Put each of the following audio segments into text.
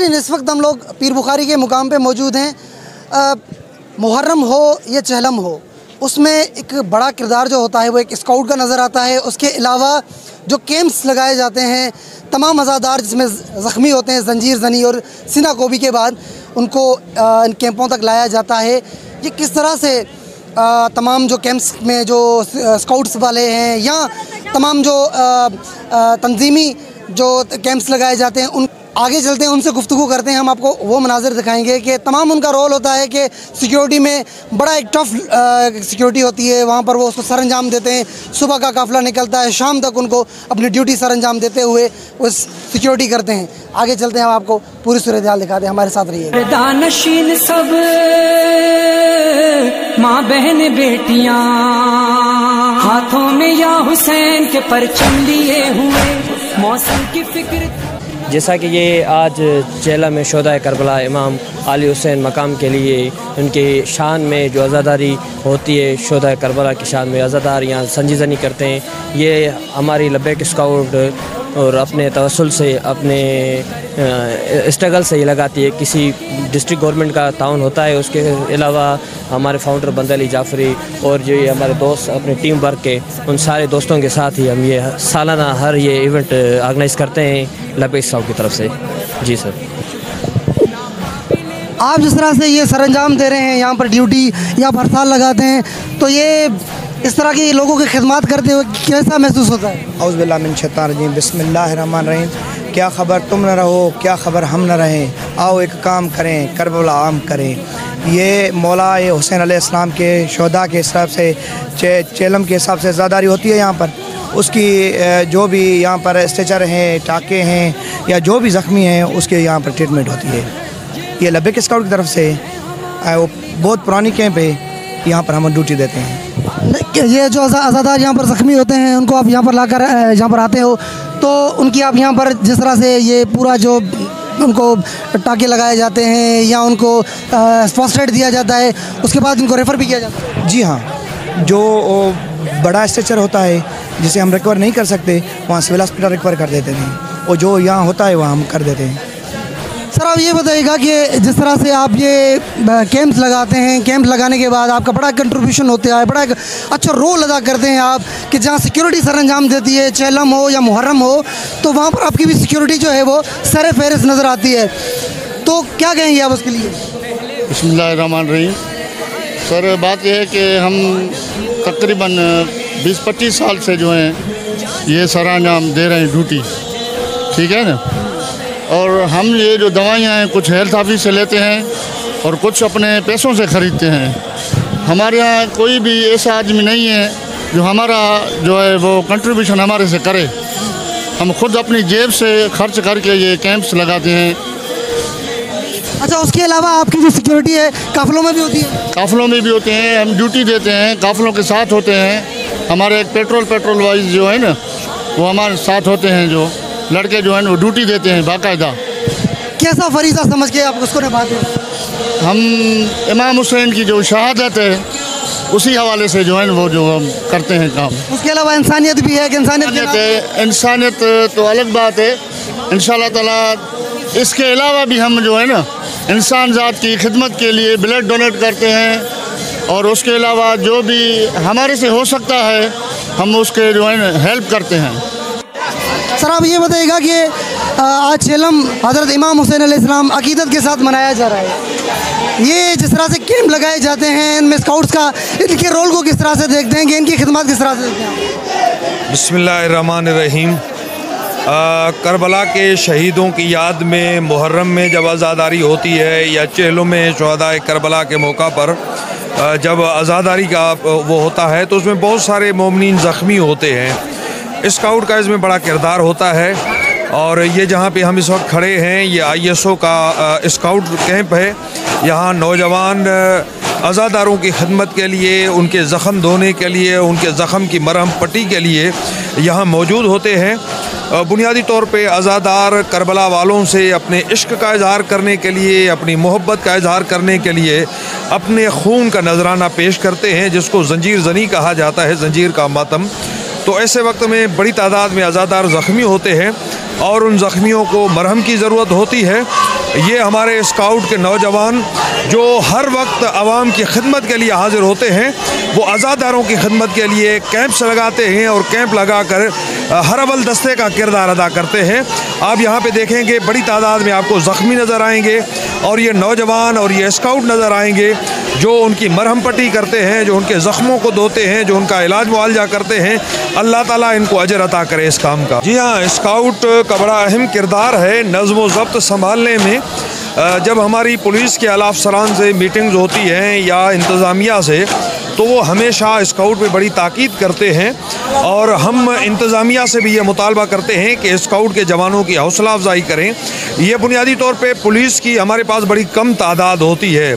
नाज़रीन, इस वक्त हम लोग पीर बुखारी के मुकाम पे मौजूद हैं। मुहर्रम हो या चहलम हो, उसमें एक बड़ा किरदार जो होता है वो एक स्काउट का नज़र आता है। उसके अलावा जो कैंप्स लगाए जाते हैं, तमाम अज़ादार जिसमें ज़ख्मी होते हैं ज़ंजीर ज़नी और सीना गोभी के बाद उनको इन कैंपों तक लाया जाता है। ये किस तरह से तमाम जो कैंप्स में जो स्काउट्स वाले हैं या तमाम जो तंजीमी जो कैंप्स लगाए जाते हैं, उन आगे चलते हैं, उनसे गुफ्तगू करते हैं। हम आपको वो मनाज़िर दिखाएंगे कि तमाम उनका रोल होता है कि सिक्योरिटी में बड़ा एक टफ सिक्योरिटी होती है। वहाँ पर वो उसको सर अंजाम देते हैं। सुबह का काफ़िला निकलता है, शाम तक उनको अपनी ड्यूटी सर अंजाम देते हुए वो सिक्योरिटी करते हैं। आगे चलते हैं, हम आपको पूरी सूरत हाल दिखाते हैं। हमारे साथ रहिए। दानशीन सब माँ बहन बेटियाँ, हाथों में या हुसैन के परचम लिए हुए, मौसम की फिक्र। जैसा कि ये आज चेला में शोहदाए करबला इमाम अली हुसैन मकाम के लिए उनके शान में जो अज़ादारी होती है, शोहदाए करबला की शान में अज़ादार यहाँ संजीज़नी करते हैं। ये हमारी लब्बैक स्काउट और अपने तवस्सुल से, अपने स्ट्रगल से ये लगाती है। किसी डिस्ट्रिक्ट गवर्नमेंट का ताउन होता है, उसके अलावा हमारे फाउंडर बंदा अली जाफरी और जो ये हमारे दोस्त अपने टीम वर्क के, उन सारे दोस्तों के साथ ही हम ये सालाना हर ये इवेंट ऑर्गेनाइज़ करते हैं लब्बैक स्काउट की तरफ से। जी सर। आप जिस तरह से ये सरअंजाम दे रहे हैं, यहाँ पर ड्यूटी या आप हर साल लगाते हैं, तो ये इस तरह के लोगों की खिदमत करते हुए कैसा महसूस होता है? औज़ु बिल्लाहि मिन शैतानिर रजीम, बिस्मिल्लाहिर रहमानिर रहीम। क्या ख़बर तुम न रहो, क्या ख़बर हम न रहें, आओ एक काम करें, करबला आम करें। ये मौला हुसैन अलैहिस्सलाम के शोहदा के हिसाब से, चेलम के हिसाब से ज़ादारी होती है यहाँ पर। उसकी जो भी यहाँ पर स्ट्रेचर हैं, टाँके हैं या जो भी ज़ख्मी हैं, उसके यहाँ पर ट्रीटमेंट होती है। ये लब्बैक स्काउट की तरफ से वो बहुत पुरानी कैंप है, यहाँ पर हम ड्यूटी देते हैं। ये जो अज़ादार यहाँ पर ज़ख्मी होते हैं, उनको आप यहाँ पर लाकर यहाँ पर आते हो, तो उनकी आप यहाँ पर जिस तरह से ये पूरा जो उनको टाँके लगाए जाते हैं या उनको फर्स्ट एड दिया जाता है, उसके बाद उनको रेफ़र भी किया जाता है? जी हाँ, जो बड़ा स्ट्रेचर होता है जिसे हम रिकवर नहीं कर सकते, वहाँ सिविल हॉस्पिटल रिकवर कर देते हैं, और जो यहाँ होता है वहाँ हम कर देते हैं। सर, आप ये बताइएगा कि जिस तरह से आप ये कैंप्स लगाते हैं, कैंप लगाने के बाद आपका बड़ा कंट्रीब्यूशन होता है, बड़ा एक अच्छा रोल अदा करते हैं आप, कि जहाँ सिक्योरिटी सर अंजाम देती है, चेलम हो या मुहर्रम हो, तो वहाँ पर आपकी भी सिक्योरिटी जो है वो सर फहरिस्त नज़र आती है। तो क्या कहेंगे आप उसके लिए? बिस्मिल्लाहिर्रहमानिर्रहीम। सर, बात यह है कि हम तकरीबन 20-25 साल से जो हैं ये सर अंजाम दे रहे हैं ड्यूटी, ठीक है ना। और हम ये जो दवाइयाँ हैं कुछ हेल्थ ऑफिस से लेते हैं और कुछ अपने पैसों से ख़रीदते हैं। हमारे यहाँ कोई भी ऐसा आदमी नहीं है जो हमारा जो है वो कंट्रीब्यूशन हमारे से करे। हम खुद अपनी जेब से खर्च करके ये कैंप्स लगाते हैं। अच्छा, उसके अलावा आपकी जो सिक्योरिटी है काफ़िलों में भी होती है? काफ़िलों में भी होते हैं, हम ड्यूटी देते हैं, काफ़िलों के साथ होते हैं। हमारे एक पेट्रोल वाइज जो है ना, वो हमारे साथ होते हैं, जो लड़के जो हैं वो ड्यूटी देते हैं बाकायदा। कैसा फरीज़ा समझ के आप उसको निभाते हैं? हम इमाम हुसैन की जो शहादत है उसी हवाले से जो है वो जो हम करते हैं काम। उसके अलावा इंसानियत भी है कि इंसानियत तो अलग बात है इंशाअल्लाह ताला। इसके अलावा भी हम जो है ना इंसान ज़ात की खिदमत के लिए ब्लड डोनेट करते हैं, और उसके अलावा जो भी हमारे से हो सकता है हम उसके जो है ना हेल्प करते हैं। सर, आप ये बताइएगा कि आज चेलम हज़रत इमाम हुसैन अलैहिस्सलाम अक़ीदत के साथ मनाया जा रहा है। ये जिस तरह से कैंप लगाए जाते हैं, इनमें स्काउट्स का इनके रोल को किस तरह से देखते हैं, कि इनकी खिदमत किस तरह से देखते हैं? बिस्मिल्लाहिर्रहमानिर्रहीम। करबला के शहीदों की याद में मुहर्रम में जब अज़ादारी होती है या चेलों में शोहदाए करबला के मौका पर जब अज़ादारी का वो होता है, तो उसमें बहुत सारे मोमिनीन ज़ख्मी होते हैं। स्काउट का इसमें बड़ा किरदार होता है। और ये जहाँ पे हम इस वक्त खड़े हैं, ये ISO का स्काउट कैंप है। यहाँ नौजवान अज़ादारों की खिदमत के लिए, उनके ज़ख़म धोने के लिए, उनके ज़ख़म की मरहम पट्टी के लिए यहाँ मौजूद होते हैं। बुनियादी तौर पे अज़ादार करबला वालों से अपने इश्क का इज़हार करने के लिए, अपनी मोहब्बत का इज़हार करने के लिए अपने खून का नजराना पेश करते हैं, जिसको ज़ंजीर ज़नी कहा जाता है, ज़ंजीर का मातम। तो ऐसे वक्त में बड़ी तादाद में अज़ादार ज़ख्मी होते हैं और उन ज़ख्मियों को मरहम की ज़रूरत होती है। ये हमारे स्काउट के नौजवान जो हर वक्त आवाम की खिदमत के लिए हाजिर होते हैं, वो आज़ादारों की खिदमत के लिए कैंप्स लगाते हैं और कैंप लगाकर हर अव्वल दस्ते का किरदार अदा करते हैं। आप यहाँ पे देखेंगे बड़ी तादाद में आपको ज़ख्मी नज़र आएंगे और ये नौजवान और ये स्काउट नज़र आएंगे जो उनकी मरहम पट्टी करते हैं, जो उनके ज़ख्मों को धोते हैं, जो उनका इलाज मुआवजा करते हैं। अल्लाह ताला इनको अजर अता करे इस काम का। जी हाँ, स्काउट का बड़ा अहम किरदार है नज़्म व ज़ब्त संभालने में। जब हमारी पुलिस के आला अफसरान से मीटिंग्स होती हैं या इंतज़ामिया से, तो वो हमेशा स्काउट पे बड़ी ताकीद करते हैं और हम इंतज़ामिया से भी ये मुतालबा करते हैं कि स्काउट के जवानों की हौसला अफजाई करें। ये बुनियादी तौर पे पुलिस की हमारे पास बड़ी कम तादाद होती है,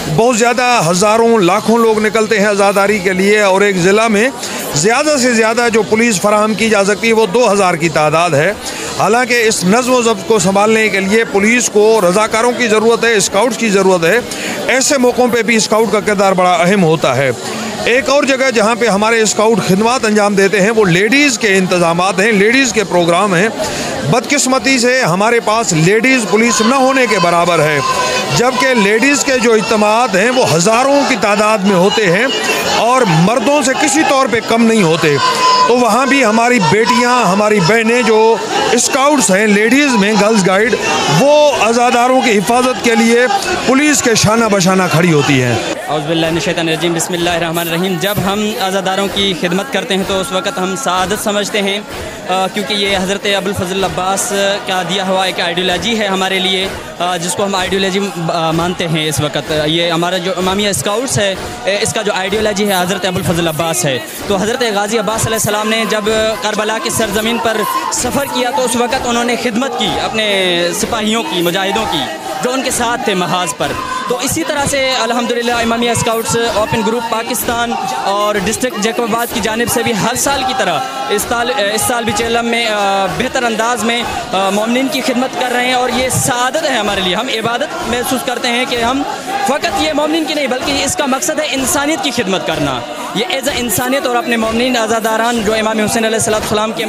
बहुत ज़्यादा हज़ारों लाखों लोग निकलते हैं आज़ादारी के लिए और एक ज़िला में ज़्यादा से ज़्यादा जो पुलिस फराहम की जा सकती है वो 2000 की तादाद है। हालांकि इस नज़्म व ज़ब्त को संभालने के लिए पुलिस को रज़ाकारों की ज़रूरत है, स्काउट्स की ज़रूरत है। ऐसे मौक़ों पे भी स्काउट का किरदार बड़ा अहम होता है। एक और जगह जहाँ पे हमारे स्काउट खिदमत अंजाम देते हैं वो लेडीज़ के इंतज़ामात हैं, लेडीज़ के प्रोग्राम हैं। बदकिस्मती से हमारे पास लेडीज़ पुलिस न होने के बराबर है, जबकि लेडीज़ के जो इज्तिमात हैं वो हज़ारों की तादाद में होते हैं और मर्दों से किसी तौर पे कम नहीं होते। तो वहाँ भी हमारी बेटियाँ, हमारी बहनें जो स्काउट्स हैं, लेडीज़ में गर्ल्स गाइड, वो आज़ादारों की हिफाजत के लिए पुलिस के शाना बशाना खड़ी होती हैं। औज़ुबिल्लाहिमिनश्शैतानिर्रजीम, बिस्मिल्लाहिर्रहमानिर्रहीम। जब हम आज़ादारों की खिदमत करते हैं तो उस वक़्त हम सआदत समझते हैं, क्योंकि ये हज़रत अबुल फ़ज़ल अब्बास का दिया हुआ एक आइडियोलॉजी है हमारे लिए, जिसको हम आइडियोलॉजी मानते हैं। इस वक्त ये हमारा जो इमामिया स्काउट्स है, इसका जो आइडियोलॉजी है हज़रत अबुल फ़ज़ल अब्बास है। तो हज़रत गाज़ी अब्बास अलैहिस्सलाम ने जब करबला की सरज़मीन पर सफ़र किया तो उस वक़्त उन्होंने खिदमत की अपने सिपाहियों की, मुजाहिदों की, जो उनके साथ थे महाज पर। तो इसी तरह से अल्हम्दुलिल्लाह Imamia scouts open group Pakistan और डिस्ट्रिक्ट जैकबाबाद की जानिब से भी हर साल की तरह इस साल भी चेलम में बेहतर अंदाज में मोमिनीन की खिदमत कर रहे हैं और ये सआदत है हमारे लिए। हम इबादत महसूस करते हैं कि हम फ़कत ये मोमिनीन की नहीं बल्कि इसका मकसद है इंसानियत की खिदमत करना। ये एज़ इंसानियत और अपने मोमिनीन आज़ादारान जो इमाम हुसैन अलैहिस्सलाम के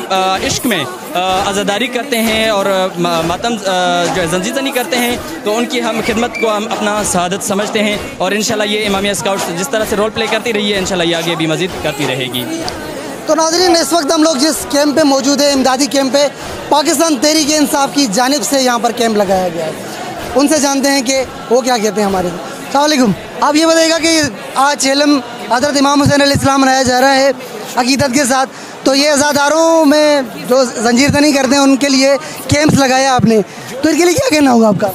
इश्क में आज़ादारी करते हैं और मातम जो जंजीर ज़नी करते हैं, तो उनकी हम खिदमत को हम अपना सआदत समझते हैं और इंशाल्लाह ये इमामिया स्काउट्स जिस तरह से रोल प्ले करती रही है इंशाल्लाह ये आगे भी मज़ीद करती रहेगी। तो नाज़रीन, इस वक्त हम लोग जिस कैंप पे मौजूद है, इमदादी कैंप पे पाकिस्तान तहरीक इंसाफ की जानिब से यहाँ पर कैंप लगाया गया है, उनसे जानते हैं कि वो क्या कहते हैं हमारे। अस्सलाम वालेकुम। आप ये बताइएगा कि आज चेलम हज़रत इमाम हुसैन अलैहिस्सलाम मनाया जा रहा है अक़ीदत के साथ, तो ये अज़ादारों में जो जंजीर तनी करते हैं उनके लिए कैंप्स लगाया आपने, तो इसके लिए क्या कहना होगा आपका?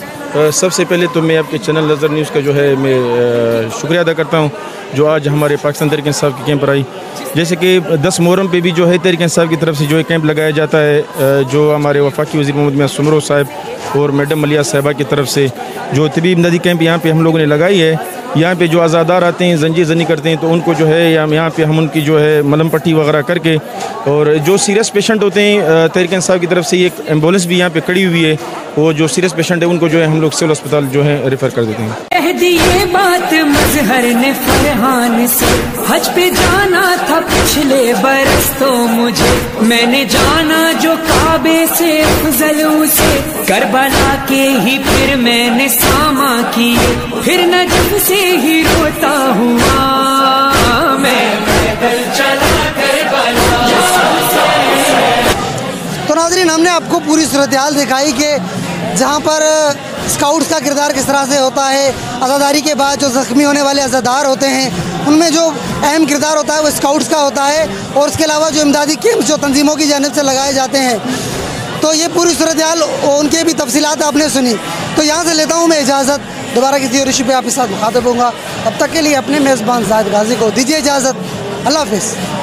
सबसे पहले तो मैं आपके चैनल नज़र न्यूज़ का जो है मैं शुक्रिया अदा करता हूँ जो आज हमारे पाकिस्तान तहरीक इंसाफ की कैंप पर आई। जैसे कि 10 मुहर्रम पे भी जो है तहरीक इंसाफ की तरफ से जो है कैंप लगाया जाता है, जो हमारे वफाकी वज़ीर मोहम्मद मियां सुमरो साहब और मैडम मलिया साहिबा की तरफ से जो तबी इमदादी कैंप यहाँ पे हम लोगों ने लगाई है। यहाँ पे जो आज़ादार आते हैं, जंजीर ज़नी करते हैं, तो उनको जो है यहाँ पे हम उनकी जो है मलम पट्टी वगैरह करके, और जो सीरियस पेशेंट होते हैं तहरीक इंसाफ की तरफ से एक एम्बुलेंस भी यहाँ पे खड़ी हुई है, वो जो सीरियस पेशेंट है उनको जो है हम लोग सिविल अस्पताल जो है रेफ़र कर देते हैं। कह दिए बात मजहर ने फरहान से, हज पे जाना था पिछले बरस तो मुझे, मैंने जाना जो काबे से अफजल से, करबला के ही फिर मैंने सामा किए, फिर नजफ से ही रोता हुआ मैं पैदल चला करबला। तो नाज़रीन, हमने आपको पूरी सूरत-ए-हाल दिखाई कि जहाँ पर स्काउट्स का किरदार किस तरह से होता है। आज़ादारी के बाद जो ज़ख्मी होने वाले आज़ादार होते हैं उनमें जो अहम किरदार होता है वो स्काउट्स का होता है, और उसके अलावा जो इमदादी कैंप जो तंजीमों की जानिब से लगाए जाते हैं, तो ये पूरी सूरत-ए-हाल उनके भी तफसीलात आपने सुनी। तो यहाँ से लेता हूँ मैं इजाज़त, दोबारा किसी और इशू पे आपके साथ मुखातिब होऊंगा। तब तक के लिए अपने मेज़बान ज़ाहिद गाज़ी को दीजिए इजाज़त। अल्लाह हाफ़िज़।